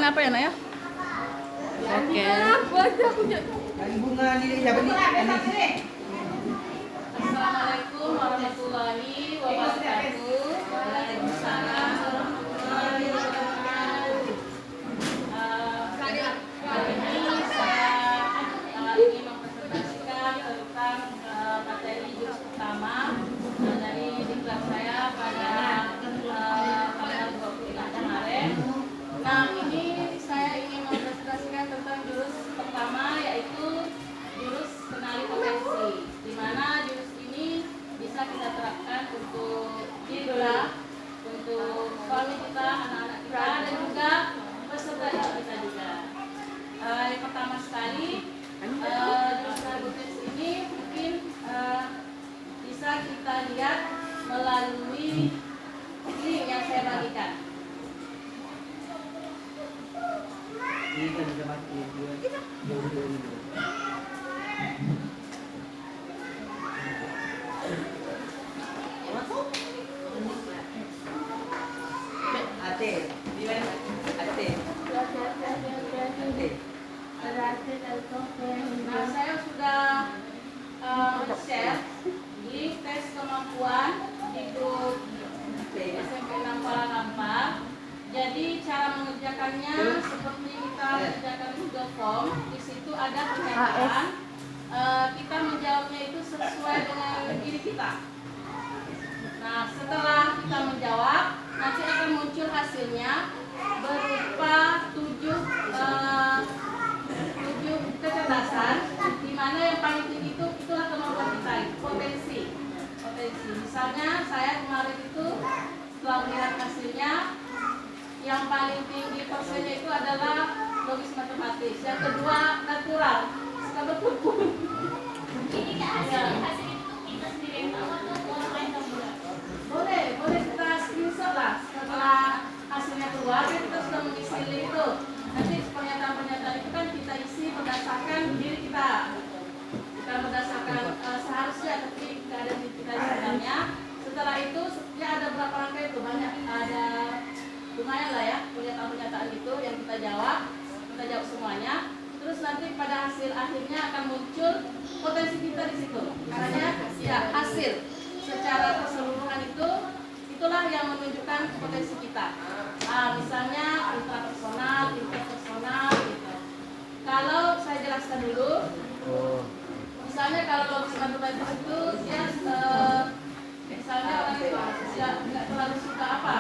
Bahan apa ya, Nak ya? Oke. Assalamualaikum warahmatullahi wabarakatuh. Waalaikumsalam warahmatullahi wabarakatuh. Kali ini saya ingin mempresentasikan tentang materi jurus pertama dari diklat saya pada tanggal 25 kemarin. Nah, ini saya ingin mempresentasikan tentang jurus pertama, yaitu jurus kenali potensi, di mana jurus ini bisa kita terapkan untuk diri kita, untuk suami kita, anak-anak kita, dan juga peserta kita juga. Yang pertama sekali, jurus kenali potensi ini mungkin bisa kita lihat melalui link yang saya bagikan. Ini kan bisa mati Nah, saya sudah share link tes kemampuan di grup SMP 6 Palangkampa. Jadi cara mengerjakannya seperti kita mengerjakan Google Form. Di situ ada pernyataan. Kita menjawabnya itu sesuai dengan diri kita. Nah, setelah kita menjawab, nanti akan muncul hasilnya berupa 7 kecerdasan, di mana yang paling tinggi itulah kemampuan kita, potensi. Misalnya saya kemarin itu setelah melihat hasilnya, yang paling tinggi persennya itu adalah logis matematis, yang kedua natural, suka berkumpul. Ini hasil itu kita sendiri yang tahu atau orang lain tahu? Boleh kita screenshot lah setelah hasilnya keluar, kan kita sudah mengisi link itu. Nanti pernyataan-pernyataan itu kan kita isi berdasarkan diri kita, bukan berdasarkan seharusnya, tapi keadaan diri kita sebenarnya. Setelah itu ya ada berapa langkah itu, banyak, ada lumayan lah ya pernyataan-pernyataan itu yang kita jawab semuanya. Terus nanti pada hasil akhirnya akan muncul potensi kita di situ. Karena ya hasil secara keseluruhan itulah yang menunjukkan potensi kita. Misalnya intrapersonal, interpersonal gitu. Kalau saya jelaskan dulu, misalnya kalau logis matematis itu ya misalnya orang itu nggak terlalu suka apa?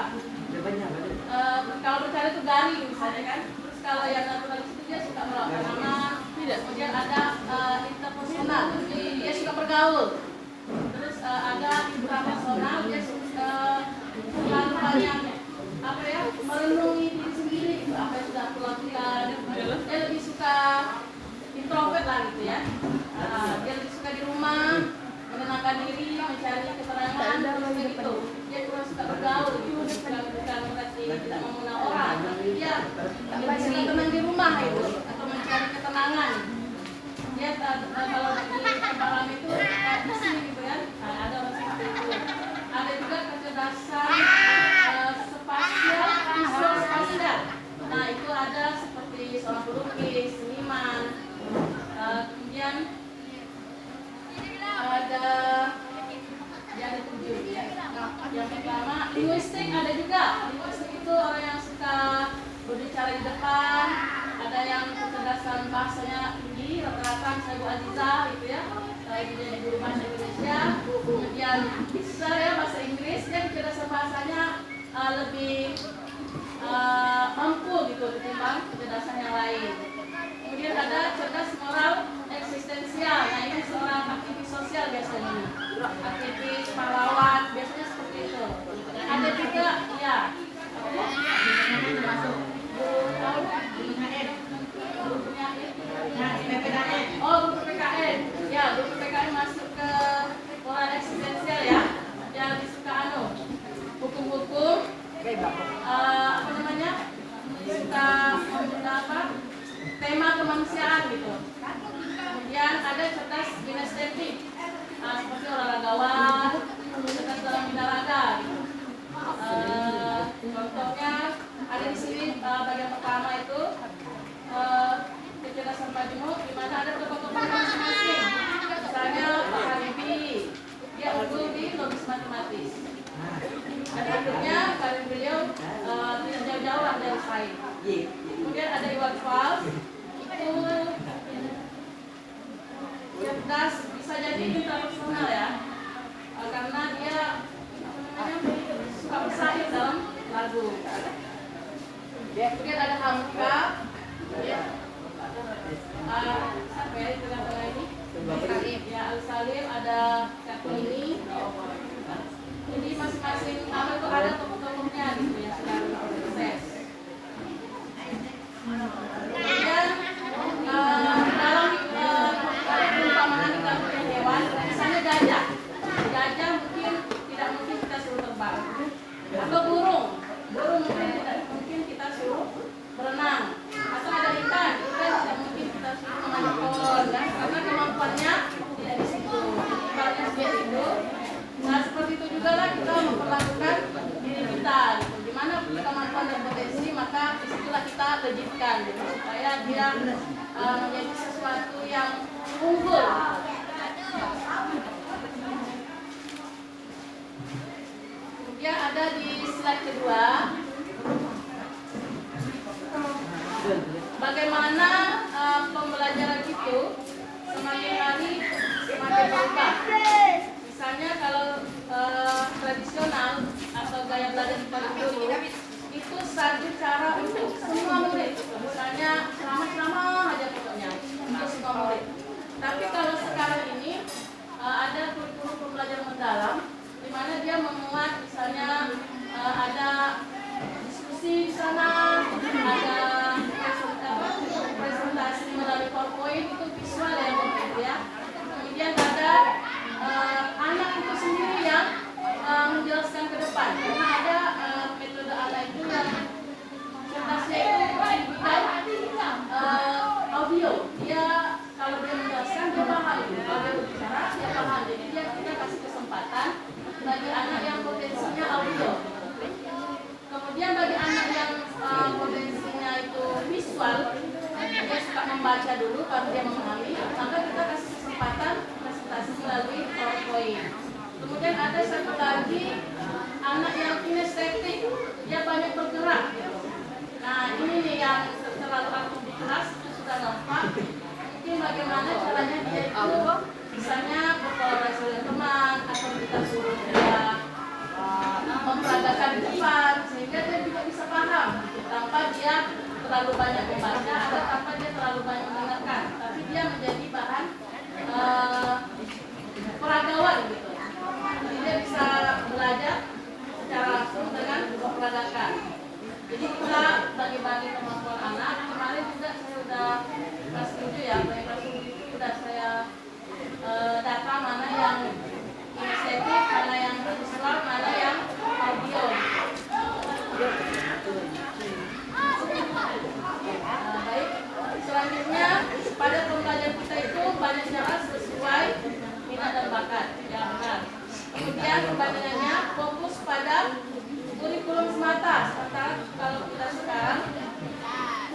Kalau bercanda itu garing misalnya kan. Terus kalau yang naturalis itu dia suka melakukan nama. Kemudian ada interpersonal, dia suka bergaul. Terus ada intrapersonal, dia suka terlalu banyak merenungi diri sendiri, apa yang sudah aku lakukan. Dia lebih suka introvert lah gitu ya. Dia lebih suka di rumah, menenangkan diri, mencari keterangan, terus gitu. Dia kurang suka bergaul gitu, bukan berarti tidak mau mengenal orang, tapi dia lebih suka tenang di rumah itu, atau mencari ketenangan. Dia kalau di tempat ramai itu di sini gitu ya, ada orang seperti itu. Ada juga kecerdasan spasial, visual spasial. Nah itu ada seperti seorang pelukis, seniman. Kemudian ada yang 7 ya. Yang pertama linguistik ada juga. Linguistik itu orang yang suka berbicara di depan. Ada yang kecerdasan bahasanya tinggi, rata-rata misalnya Bu Aziza gitu ya. Saya jadi guru bahasa Indonesia. Kemudian bisa ya bahasa Inggris, dia kecerdasan bahasanya lebih mampu gitu ketimbang kecerdasan yang lain. Kemudian ada cerdas moral eksistensial. Nah ini seorang aktivis sosial biasanya, aktivis pahlawan biasanya seperti itu. Ada juga ya masuk guru PKN. Ya guru PKN masuk ke moral eksistensial ya, yang disuka hukum-hukum, suka tema kemanusiaan gitu. Kemudian ada cerdas kinestetik, seperti olahragawan, cerdas dalam olahraga gitu. Contohnya ada di sini bagian pertama itu Majemuk di mana ada tokoh-tokoh masing-masing. Misalnya Pak Habibie, dia unggul di logis matematis. Dan akhirnya karir beliau tidak jauh-jauh lah dari saya. Kemudian ada Iwan Fals, itu cerdas, bisa jadi intelektual ya, karena dia suka bersaing dalam lagu. Kemudian ada Hamka, ya, siapa ya di tengah-tengah ini? Ya, Al-Salim, ada Kartini. Jadi masing-masing apa itu ada tokoh-tokohnya gitu ya, sudah sukses. Kemudian dalam perumpamaan kita punya hewan, misalnya gajah. Gajah tidak mungkin kita suruh terbang. Atau burung mungkin kita suruh berenang. Atau ada ikan tidak mungkin kita suruh mengajak pohon, kan? Karena kemampuannya tidak di situ. Ibaratnya seperti itu. Nah, seperti itu juga lah kita memperlakukan diri kita gitu. Dimana kemampuan dan potensi, maka disitulah kita legitkan gitu, supaya dia menjadi sesuatu yang unggul. Kemudian ada di slide kedua, bagaimana pembelajaran itu semakin hari semakin berubah. Misalnya kalau tradisional atau gaya belajar paling dulu itu satu cara untuk semua murid. Misalnya ceramah aja pokoknya untuk semua murid. Tapi kalau sekarang ini ada kurikulum pembelajaran mendalam, di mana dia memuat misalnya ada diskusi di sana, ada presentasi melalui PowerPoint, itu visual ya begitu ya. Kemudian ada anak itu sendiri yang menjelaskan ke depan, karena ada metode anak itu yang certasnya itu di bidang audio. Dia kalau dia menjelaskan dia paham, kalau dia berbicara dia paham. Jadi kita kasih kesempatan bagi anak yang potensinya audio. Kemudian bagi anak yang potensinya itu visual, dia suka membaca dulu baru dia memahami, maka kita kasih kesempatan presentasi melalui PowerPoint. Kemudian ada satu lagi anak yang kinestetik, dia banyak bergerak gitu. Nah ini nih yang terlalu aktif di kelas itu sudah nampak. Mungkin bagaimana caranya dia itu misalnya berkolaborasi dengan teman, atau kita suruh dia memperagakan di depan sehingga dia juga bisa paham gitu, tanpa dia terlalu banyak membaca atau tanpa dia terlalu banyak mendengarkan, tapi dia menjadi bahan peragawan gitu. Jadi dia bisa belajar secara langsung dengan memperagakan. Jadi kita bagi-bagi kemampuan anak. Kemarin juga saya udah kelas 7 ya, kelas 7 itu udah saya data mana yang kinestetik, mana yang visual, mana yang audio. Baik, selanjutnya pada pembelajaran kita itu banyak cara sesuai minat dan bakat, ya benar. Kemudian pembelajarannya fokus pada kurikulum semata, sementara kalau kita sekarang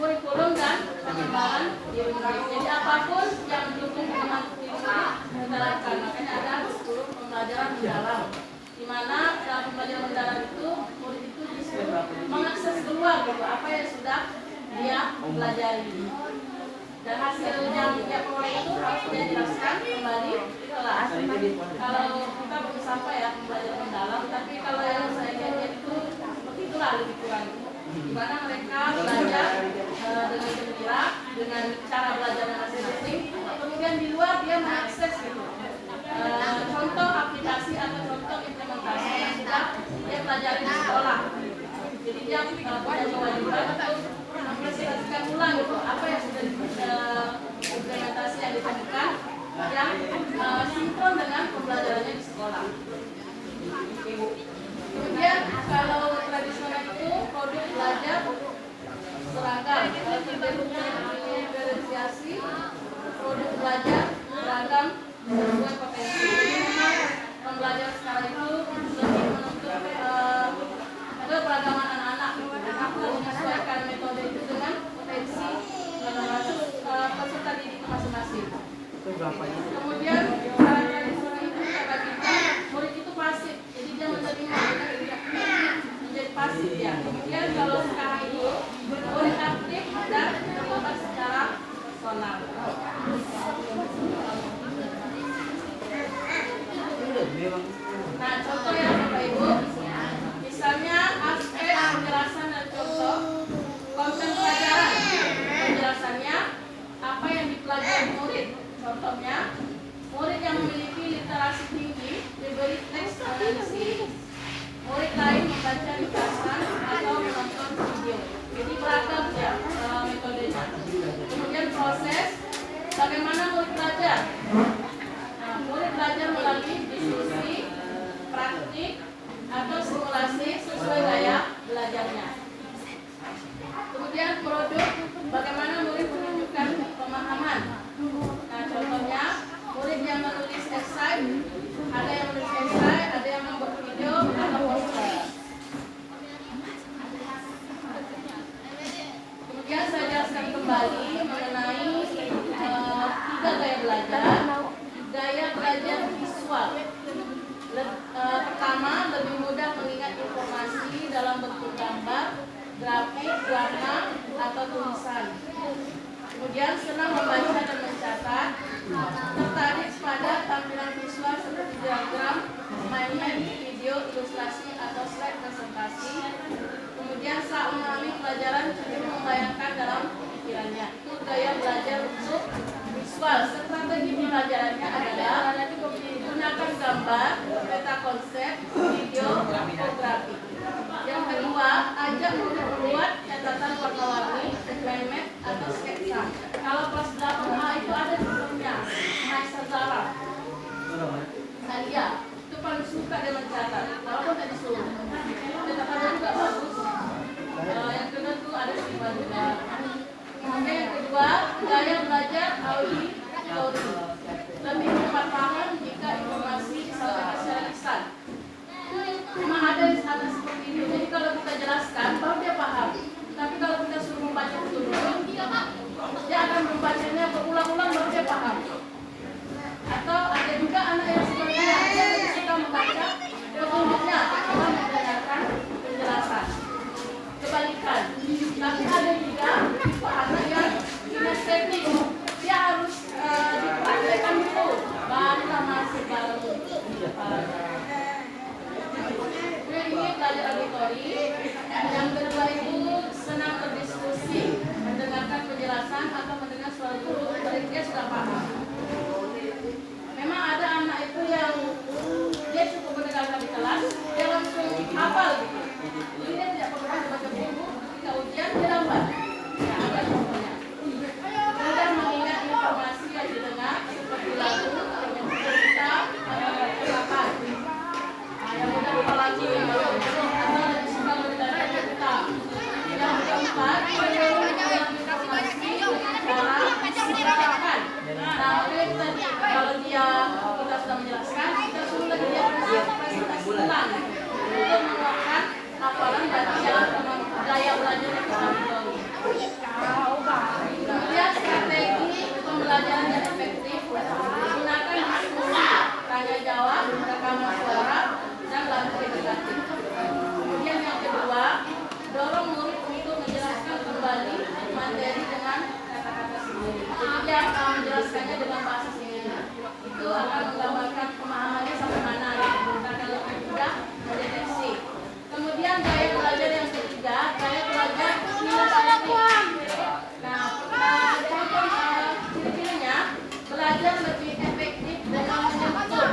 kurikulum dan pengembangan diri murid. Jadi apapun yang mendukung pengembangan diri murid kita lakukan. Makanya ada kurikulum pembelajaran mendalam, di mana dalam pembelajaran mendalam itu murid itu disuruh mengakses keluar gitu apa yang sudah dia pelajari. Dan hasil yang dia peroleh itu harus dia jelaskan kembali di kelas. Kalau kita belum sampai ya pembelajaran mendalam, tapi kalau yang saya lihat itu begitulah lebih kurang. Di mana mereka belajar dengan gembira, dengan cara belajar masing-masing. Kemudian di luar dia mengakses gitu. Contoh aplikasi atau contoh implementasi yang sudah dia pelajari di sekolah. Jadi dia punya kewajiban untuk mempresentasikan ulang gitu apa yang sudah implementasi yang ditemukan yang sinkron dengan pembelajarannya di sekolah. Kemudian kalau tradisional itu produk belajar seragam, kalau diferensiasi produk belajar seragam sesuai potensi. Jadi memang pembelajaran sekarang itu lebih menuntut keberagaman anak-anak, menyesuaikan metode itu dengan potensi peserta didik Kemudian cara tradisional itu kata kita murid itu pasif, jadi dia menerima menjadi pasif ya. Kemudian kalau sekarang itu murid aktif dan terlibat secara personal. Nah, contoh ya Bapak Ibu, misalnya aspek penjelasan dan contoh konten pelajaran. Penjelasannya apa yang dipelajari murid. Contohnya, murid yang memiliki literasi tinggi diberi teks analisis, murid lain membaca ringkasan atau menonton video. Jadi beragam ya metodenya. Kemudian proses bagaimana murid belajar. Nah, murid belajar melalui diskusi, praktik, atau simulasi sesuai gaya belajarnya. Kemudian produk bagaimana murid menunjukkan pemahaman. Nah, contohnya murid yang menulis esai, ada yang menulis esai, ada yang membuat video atau poster. Kemudian saya jelaskan kembali mengenai 3 gaya belajar. Gaya belajar visual. Pertama, lebih mudah mengingat informasi dalam bentuk gambar, grafik, warna, atau tulisan. Kemudian senang membaca dan mencatat, tertarik pada tampilan visual seperti diagram, mainan, video, ilustrasi, atau slide presentasi. Kemudian saat memahami pelajaran cenderung membayangkan dalam pikirannya. Itu gaya belajar untuk visual. Strategi pembelajarannya adalah gunakan gambar, peta konsep, video, infografik. Yang kedua, ajak murid membuat catatan warna-warni, mind map, atau sketsa. Kalau kelas 8A itu ada contohnya, Maisa Zara, Nadia, itu paling suka dia mencatat, walaupun tidak disuruh. Catatannya juga bagus. Yang kedua itu ada Siva juga. Oke, yang kedua, gaya belajar auditori. Lebih cepat paham jika informasi disampaikan secara lisan. Memang ada seperti itu. Jadi kalau kita jelaskan, baru dia paham. Tapi kalau kita suruh membaca betul-betul, dia akan membacanya berulang-ulang baru dia paham. Atau ada juga anak yang sebenarnya dia lebih suka membaca betul-betulnya, cuma mendengarkan penjelasan. Kebalikan. Tapi ada juga tipe anak yang kinestetik. Dia harus dipraktekkan dulu, barulah masuk dalam ini belajar auditori. Yang kedua itu senang berdiskusi, mendengarkan penjelasan atau mendengar suara guru, dia sudah paham. Memang ada anak itu yang dia cukup mendengarkan di kelas, dia langsung hafal gitu. Jadi dia tidak perlu baca buku, ketika ujian dia dapat. Ya, ada contohnya. Mudah mengingat informasi yang didengar seperti lagu, cerita, atau kata-kata. Yang mudah lupa lagi atau lebih suka mendengarkan cerita. Yang keempat, mengumpulkan informasi dengan cara diceritakan. Nah, kalau kita sudah menjelaskan, kita suruh lagi dia presentasi ulang untuk menguatkan hafalan bagi yang gaya belajar yang kita tahu. Kemudian strategi pembelajaran yang efektif, gunakan diskusi, tanya jawab, rekaman suara, dan lampu edukatif. Kemudian yang kedua, dorong murid untuk menjelaskan kembali materi dengan kata-kata sendiri. Jadi dia menjelaskannya dengan bahasa sendiri. Itu akan menggambarkan pemahamannya sampai mana, akan lebih mudah mendeteksi. Kemudian gaya belajar yang ketiga, gaya belajar kinestetik. Nah, contoh ciri-cirinya, belajar lebih efektif dengan menyentuh,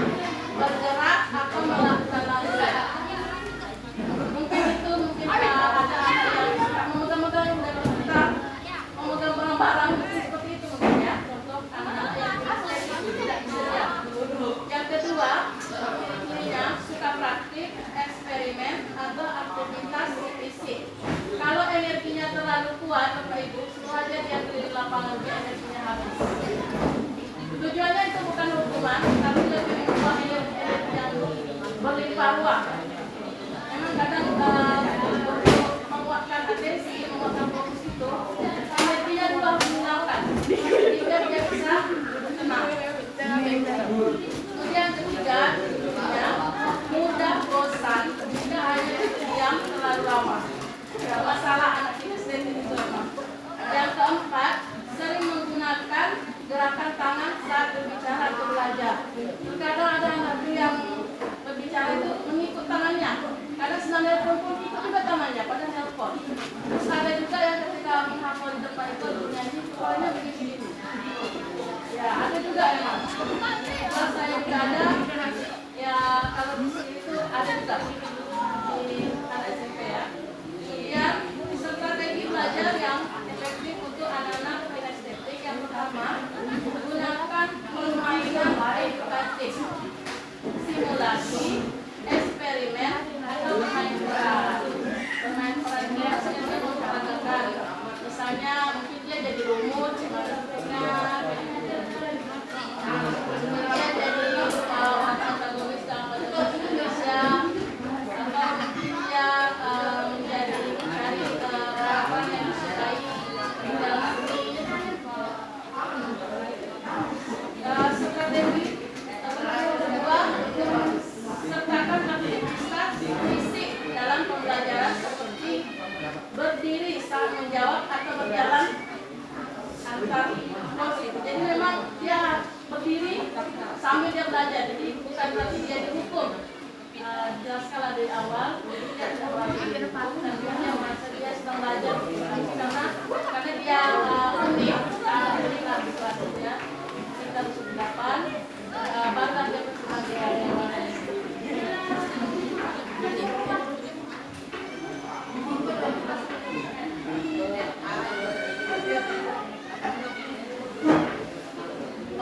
bergerak, atau melakukan langsung. Mungkin ada anak yang memegang-megang kita memegang barang-barang seperti itu mungkin ya. Contoh anak-anak yang tidak bisa lihat. Yang kedua, ciri-cirinya suka praktik, eksperimen, atau aktivitas fisik. Kalau energinya terlalu kuat, Bapak Ibu, semua aja dia keliling lapangan, dia energinya habis. Tujuannya itu bukan hukuman, tapi lebih mengubah energi yang berlimpah ruah. Memang kadang menguatkan atensi, menguatkan fokus itu, energinya juga harus menggunakan, sehingga dia bisa tenang. Kemudian ketiga, mudah bosan jika hanya diam terlalu lama. Masalah anak kinestetik itu memang. Yang keempat, sering menggunakan gerakan tangan saat berbicara atau belajar. Terkadang ada anak yang berbicara itu mengikut tangannya. Kadang sedang nelpon pun ikut juga tangannya pada nelpon. Terus ada juga yang ketika menghafal di depan itu bernyanyi, kepalanya begini. Ya, ada juga memang. Kalau saya juga ada, ya kalau di sini itu ada juga di anak SMP ya. Kemudian strategi belajar yang efektif untuk anak-anak kinestetik yang pertama, menggunakan permainan edukatif, simulasi, eksperimen, atau bermain peran. Bermain peran itu maksudnya memperagakan. Misalnya mungkin dia jadi rumus, dia jadi antagonis dalam bahasa Indonesia, atau mungkin dia menjadi mencari apa yang disukai di dalam seni. Strategi kedua, sertakan aktivitas fisik dalam pembelajaran seperti berdiri saat menjawab atau berjalan antar posisi. Jadi memang dia berdiri sambil dia belajar. Jadi bukan berarti dia dihukum. Jelaskanlah dari awal. Jadi dia tidak berarti dihukum dan dia merasa dia sedang belajar karena dia unik. Unik lah situasinya. Kita harus berdepan. Baru dia bersemangat yang mana.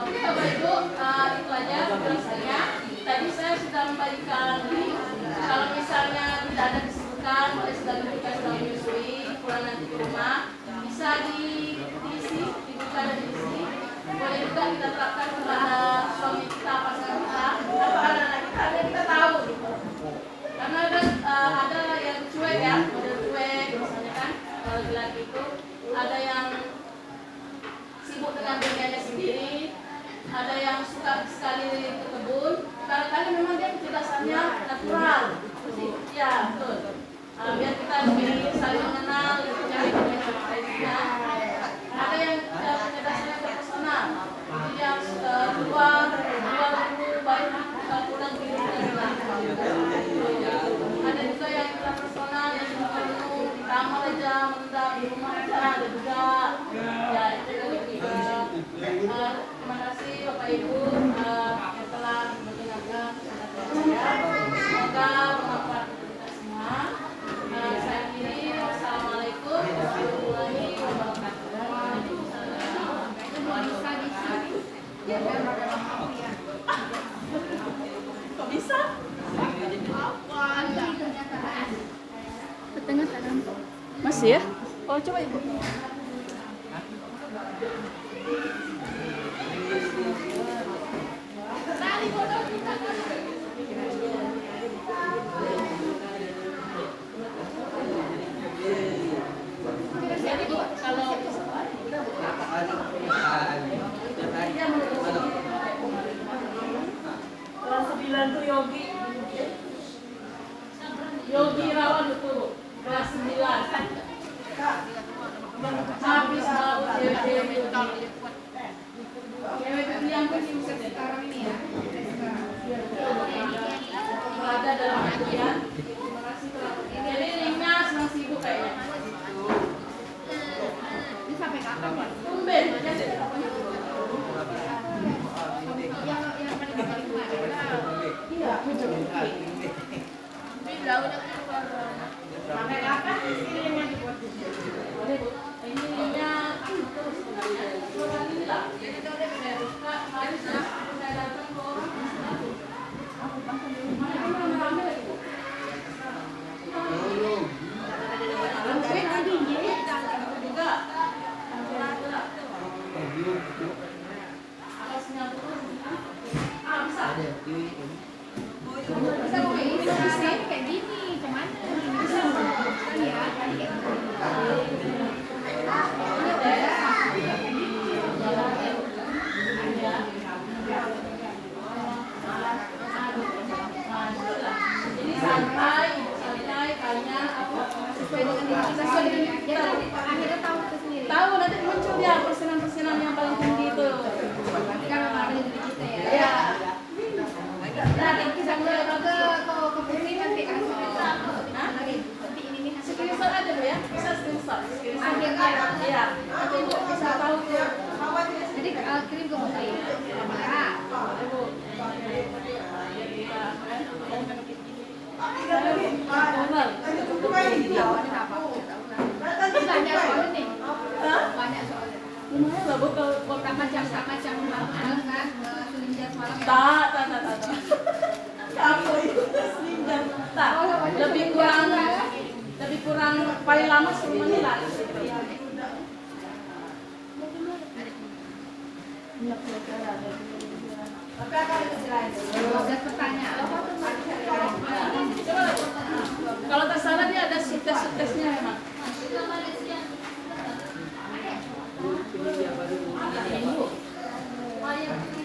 Oke Bapak Ibu, itu aja penjelasannya. Tadi saya sudah memberikan link. Kalau misalnya tidak ada kesibukan, boleh sedang menyusui, pulang nanti ke rumah, bisa diisi, dibuka dan diisi. Boleh juga kita terapkan kepada suami kita, pasangan kita, atau anak-anak kita, dan kita tahu gitu. Karena ada yang cuek ya, model cuek, misalnya kan, kalau laki-laki itu ada yang sibuk dengan dunianya sendiri, ada yang suka sekali ke kebun. Kadang-kadang memang dia kecerdasannya natural, ya betul. Biar kita lebih saling mengenal, lebih cari komunikasinya. Ada yang kecerdasannya personal, jadi dia keluar dulu, baru pulang ke rumah. Ada juga yang personal, yang penuh di kamar aja, mendam di rumah aja, ada juga. Ya itu juga. Terima kasih Bapak Ibu yang telah mendengarkan saya. Semoga bermanfaat untuk kita semua. Saya akhiri. Wassalamualaikum warahmatullahi wabarakatuh. Kok bisa? Tengah tangan. Masih ya? Oh coba Ibu. Jadi Bu, kalau kelas 9 tuh Yogi Rawan betul Bu. Kelas 9 habis mau cewek yang sekarang ini ya berada dalam ujian. Terima kasih telah jadi linknya sedang sibuk kayaknya. Ini sampai kapan ya? Tumben jadi yang paling iya sampai kapan ini linknya dibuat? Ini linknya terus sebenarnya ini lah. Jadi kalau saya buka hari saya datang ke orang aku bahkan di rumah rame lagi Bu. Juga alasnya terus bisa bisa kayak gini cuman bisa kan ya kayak gini lumayan lah bu kalau Tak macam malam kan, selinjar malam. tak. Kamu itu selinjar. Tak, lebih kurang paling lama 10 menit lah. Tapi apa yang dicerain? 12 pertanyaan. Coba kalau tak salah dia ada tes-tesnya memang. Ini